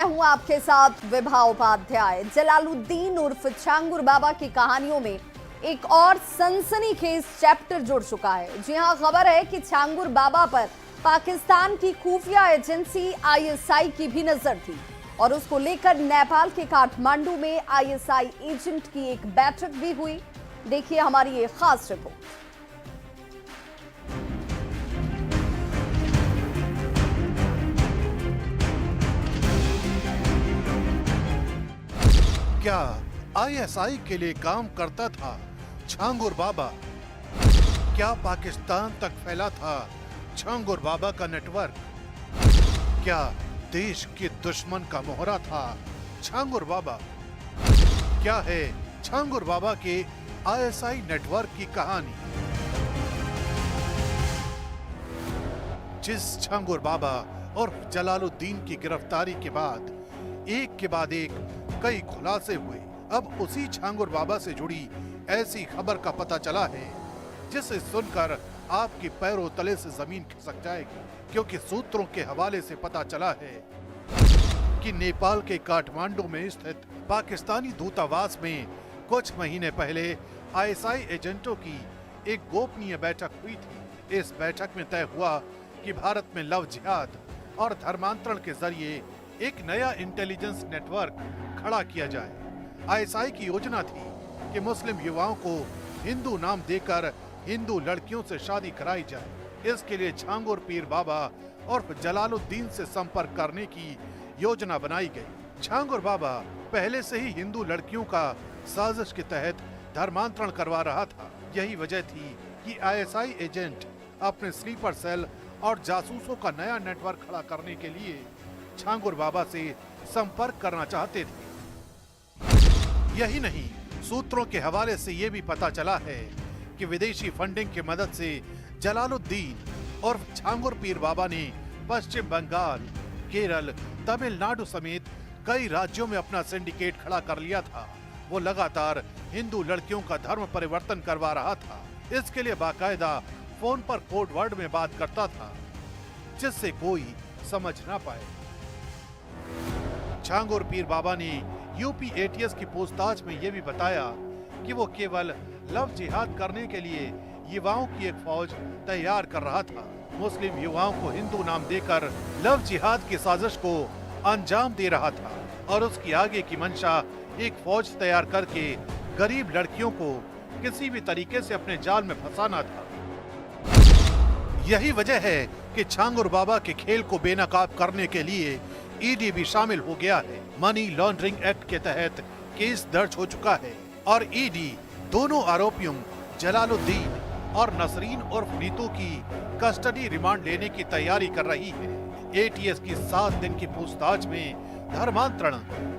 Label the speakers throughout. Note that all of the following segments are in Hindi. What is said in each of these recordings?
Speaker 1: हूं आपके साथ विभा उपाध्याय। जलालुद्दीन उर्फ छांगुर बाबा की कहानियों में एक और सनसनीखेज चैप्टर जुड़ चुका है। जी हां, खबर है कि छांगुर बाबा पर पाकिस्तान की खुफिया एजेंसी आईएसआई की भी नजर थी और उसको लेकर नेपाल के काठमांडू में आईएसआई एजेंट की एक बैठक भी हुई। देखिए हमारी ये खास रिपोर्ट।
Speaker 2: क्या आईएसआई के लिए काम करता था छांगुर बाबा? क्या पाकिस्तान तक फैला था छांगुर बाबा का नेटवर्क? क्या देश के दुश्मन का मोहरा था छांगुर बाबा? क्या है छांगुर बाबा के आईएसआई नेटवर्क की कहानी? जिस छांगुर बाबा और जलालुद्दीन की गिरफ्तारी के बाद एक कई खुलासे हुए, अब उसी छांगुर बाबा से जुड़ी ऐसी खबर का पता चला है जिसे सुनकर आपके पैरों तले से जमीन खिसक जाएगी, क्योंकि सूत्रों के हवाले से पता चला है कि नेपाल के काठमांडू में स्थित पाकिस्तानी दूतावास में कुछ महीने पहले आईएसआई एजेंटों की एक गोपनीय बैठक हुई थी। इस बैठक में तय हुआ कि भारत में लव जिहाद और धर्मांतरण के जरिए एक नया इंटेलिजेंस नेटवर्क खड़ा किया जाए। आईएसआई की योजना थी कि मुस्लिम युवाओं को हिंदू नाम देकर हिंदू लड़कियों से शादी कराई जाए। इसके लिए छांगुर पीर बाबा और जलालुद्दीन से संपर्क करने की योजना बनाई गई। छांगुर बाबा पहले से ही हिंदू लड़कियों का साजिश के तहत धर्मांतरण करवा रहा था। यही वजह थी कि आईएसआई एजेंट अपने स्लीपर सेल और जासूसों का नया नेटवर्क खड़ा करने के लिए छांगुर बाबा से संपर्क करना चाहते थे। यही नहीं, सूत्रों के हवाले से ये भी पता चला है कि विदेशी फंडिंग की मदद से जलालुद्दीन और छांगुर पीर बाबा ने पश्चिम बंगाल, केरल, तमिलनाडु समेत कई राज्यों में अपना सिंडिकेट खड़ा कर लिया था। वो लगातार हिंदू लड़कियों का धर्म परिवर्तन करवा रहा था। इसके लिए बाकायदा फोन पर कोड वर्ड में बात करता था जिससे कोई समझ ना पाए। छांगुर पीर बाबा ने यूपी एटीएस की पूछताछ में यह भी बताया कि वो केवल लव जिहाद करने के लिए युवाओं की एक फौज तैयार कर रहा था। मुस्लिम युवाओं को हिंदू नाम देकर लव जिहाद की साजिश को अंजाम दे रहा था और उसकी आगे की मंशा एक फौज तैयार करके गरीब लड़कियों को किसी भी तरीके से अपने जाल में फंसाना था। यही वजह है कि छांगुर बाबा के खेल को बेनकाब करने के लिए ईडी भी शामिल हो गया है। मनी लॉन्ड्रिंग एक्ट के तहत केस दर्ज हो चुका है और ईडी दोनों आरोपियों जलालुद्दीन और नसरीन उर्फ नीतू की कस्टडी रिमांड लेने की तैयारी कर रही है। एटीएस की 7 दिन की पूछताछ में धर्मांतरण,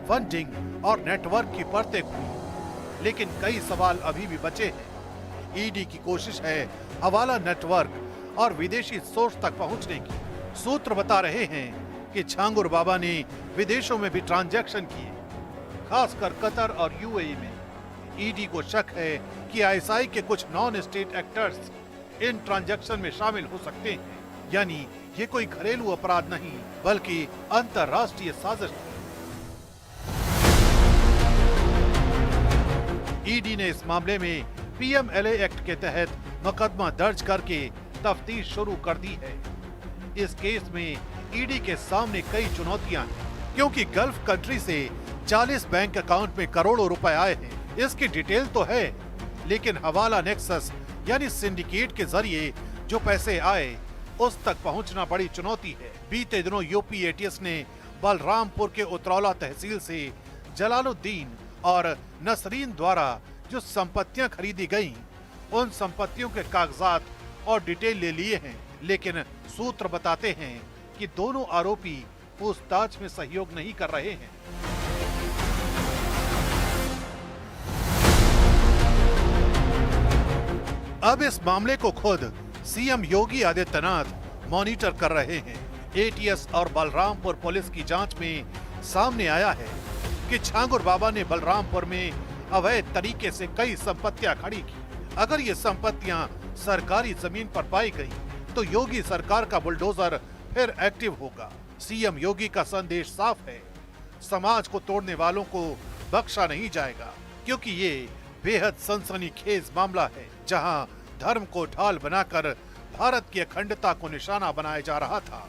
Speaker 2: फंडिंग और नेटवर्क की परतें खुली, लेकिन कई सवाल अभी भी बचे हैं। ईडी की कोशिश है हवाला नेटवर्क और विदेशी सोर्स तक पहुंचने की। सूत्र बता रहे हैं कि छांगुर बाबा ने विदेशों में भी ट्रांजैक्शन किए, खासकर कतर और यूएई में। ईडी को शक है कि आईएसआई के कुछ non state actors in transaction में शामिल हो सकते हैं। यानी ये कोई घरेलू अपराध नहीं बल्कि अंतर्राष्ट्रीय साजिश है। ईडी ने इस मामले में पीएमएलए एक्ट के तहत मुकदमा दर्ज करके तफ्तीश शुरू कर दी है। इस केस में ईडी के सामने कई चुनौतियां हैं, क्योंकि गल्फ कंट्री से 40 बैंक अकाउंट में करोड़ों रुपए आए हैं। इसकी डिटेल तो है, लेकिन हवाला नेक्सस यानी सिंडिकेट के जरिए जो पैसे आए उस तक पहुंचना बड़ी चुनौती है। बीते दिनों यूपी एटीएस ने बलरामपुर के उतरौला तहसील से जलालुद्दीन और नसरीन द्वारा जो संपत्तियां खरीदी गईं, उन संपत्तियों के कागजात और डिटेल ले लिए हैं, लेकिन सूत्र बताते हैं कि दोनों आरोपी पूछताछ में सहयोग नहीं कर रहे हैं। अब इस मामले को खुद सीएम योगी आदित्यनाथ मॉनिटर कर रहे हैं। एटीएस और बलरामपुर पुलिस की जांच में सामने आया है कि छांगुर बाबा ने बलरामपुर में अवैध तरीके से कई संपत्तियां खड़ी की। अगर ये संपत्तियां सरकारी जमीन पर पाई गई तो योगी सरकार का बुलडोजर फिर एक्टिव होगा। सीएम योगी का संदेश साफ है, समाज को तोड़ने वालों को बख्शा नहीं जाएगा, क्योंकि ये बेहद सनसनीखेज मामला है जहां धर्म को ढाल बनाकर भारत की अखंडता को निशाना बनाया जा रहा था।